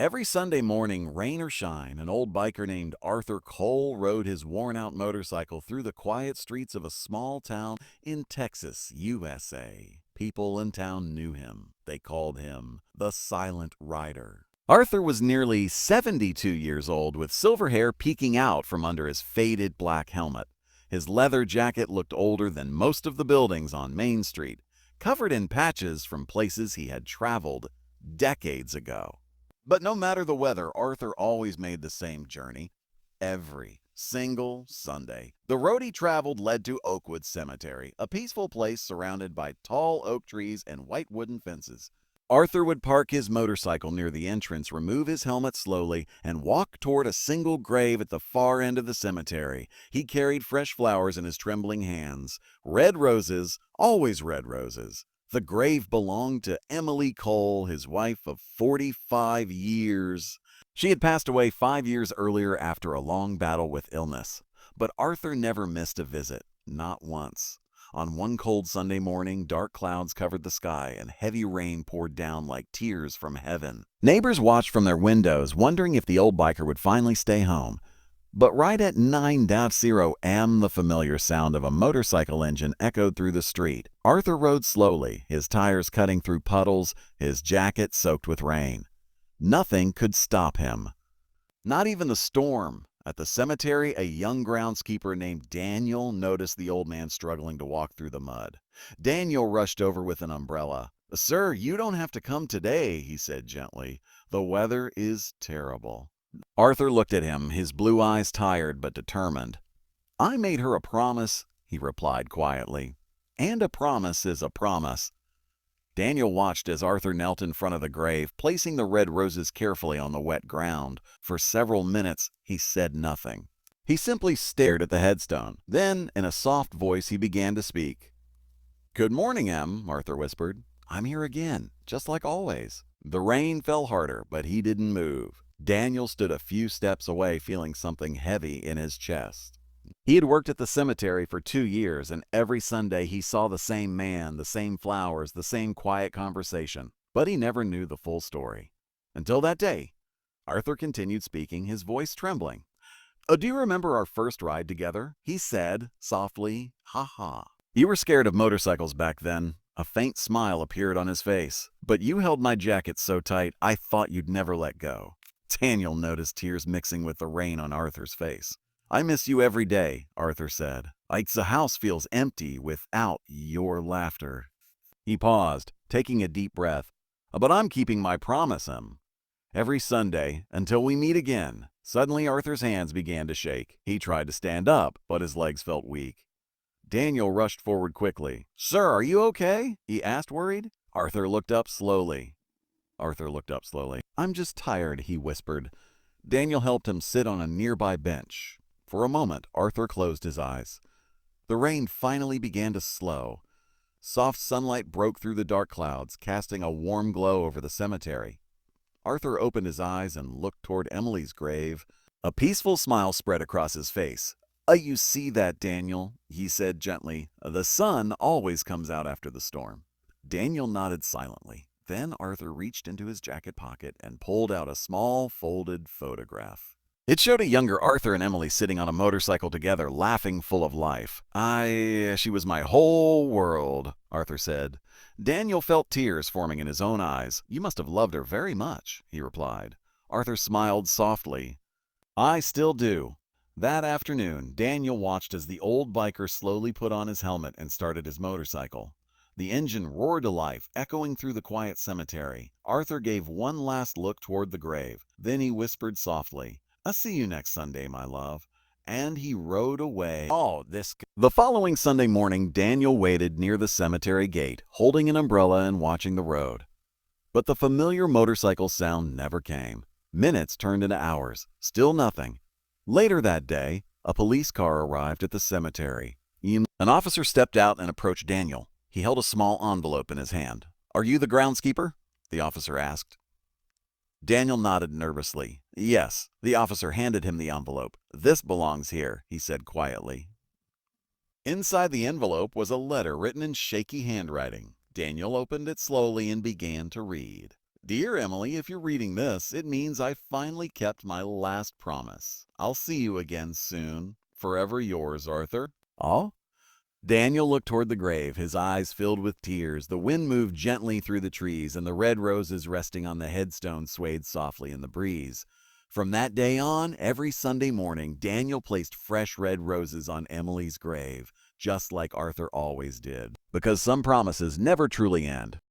Every Sunday morning, rain or shine, an old biker named Arthur Cole rode his worn-out motorcycle through the quiet streets of a small town in Texas, USA. People in town knew him. They called him the Silent Rider. Arthur was nearly 72 years old, with silver hair peeking out from under his faded black helmet. His leather jacket looked older than most of the buildings on Main Street, covered in patches from places he had traveled decades ago. But no matter the weather, Arthur always made the same journey, every single Sunday. The road he traveled led to Oakwood Cemetery, a peaceful place surrounded by tall oak trees and white wooden fences. Arthur would park his motorcycle near the entrance, remove his helmet slowly, and walk toward a single grave at the far end of the cemetery. He carried fresh flowers in his trembling hands. Red roses, always red roses. The grave belonged to Emily Cole, his wife of 45 years. She had passed away 5 years earlier after a long battle with illness. But Arthur never missed a visit, not once. On one cold Sunday morning, dark clouds covered the sky and heavy rain poured down like tears from heaven. Neighbors watched from their windows, wondering if the old biker would finally stay home. But right at 9:00 a.m., the familiar sound of a motorcycle engine echoed through the street. Arthur rode slowly, his tires cutting through puddles, his jacket soaked with rain. Nothing could stop him. Not even the storm. At the cemetery, a young groundskeeper named Daniel noticed the old man struggling to walk through the mud. Daniel rushed over with an umbrella. "Sir, you don't have to come today," he said gently. "The weather is terrible." Arthur looked at him, his blue eyes tired but determined. "I made her a promise," he replied quietly. "And a promise is a promise." Daniel watched as Arthur knelt in front of the grave, placing the red roses carefully on the wet ground. For several minutes, he said nothing. He simply stared at the headstone. Then, in a soft voice, he began to speak. "Good morning, Em," Arthur whispered. "I'm here again, just like always." The rain fell harder, but he didn't move. Daniel stood a few steps away, feeling something heavy in his chest. He had worked at the cemetery for 2 years, and every Sunday he saw the same man, the same flowers, the same quiet conversation. But he never knew the full story. Until that day, Arthur continued speaking, his voice trembling. "Do you remember our first ride together?" He said, softly, "Ha ha. You were scared of motorcycles back then." A faint smile appeared on his face. "But you held my jacket so tight, I thought you'd never let go." Daniel noticed tears mixing with the rain on Arthur's face. "I miss you every day," Arthur said. "The house feels empty without your laughter." He paused, taking a deep breath. "But I'm keeping my promise, Em. Every Sunday, until we meet again." Suddenly Arthur's hands began to shake. He tried to stand up, but his legs felt weak. Daniel rushed forward quickly. "Sir, are you okay?" he asked, worried. Arthur looked up slowly. "I'm just tired," he whispered. Daniel helped him sit on a nearby bench. For a moment, Arthur closed his eyes. The rain finally began to slow. Soft sunlight broke through the dark clouds, casting a warm glow over the cemetery. Arthur opened his eyes and looked toward Emily's grave. A peaceful smile spread across his face. You see that, Daniel," he said gently. "The sun always comes out after the storm." Daniel nodded silently. Then Arthur reached into his jacket pocket and pulled out a small folded photograph. It showed a younger Arthur and Emily sitting on a motorcycle together, laughing full of life. She was my whole world," Arthur said. Daniel felt tears forming in his own eyes. "You must have loved her very much," he replied. Arthur smiled softly. "I still do." That afternoon, Daniel watched as the old biker slowly put on his helmet and started his motorcycle. The engine roared to life, echoing through the quiet cemetery. Arthur gave one last look toward the grave. Then he whispered softly, "I'll see you next Sunday, my love." And he rode away. The following Sunday morning, Daniel waited near the cemetery gate, holding an umbrella and watching the road. But the familiar motorcycle sound never came. Minutes turned into hours. Still nothing. Later that day, a police car arrived at the cemetery. An officer stepped out and approached Daniel. He held a small envelope in his hand. "Are you the groundskeeper?" the officer asked. Daniel nodded nervously. "Yes." The officer handed him the envelope. "This belongs here," he said quietly. Inside the envelope was a letter written in shaky handwriting. Daniel opened it slowly and began to read. Dear Emily, if you're reading this, it means I finally kept my last promise. I'll see you again soon. Forever yours, Arthur. Oh? Daniel looked toward the grave, his eyes filled with tears. The wind moved gently through the trees, and the red roses resting on the headstone swayed softly in the breeze. From that day on, every Sunday morning, Daniel placed fresh red roses on Emily's grave, just like Arthur always did. Because some promises never truly end.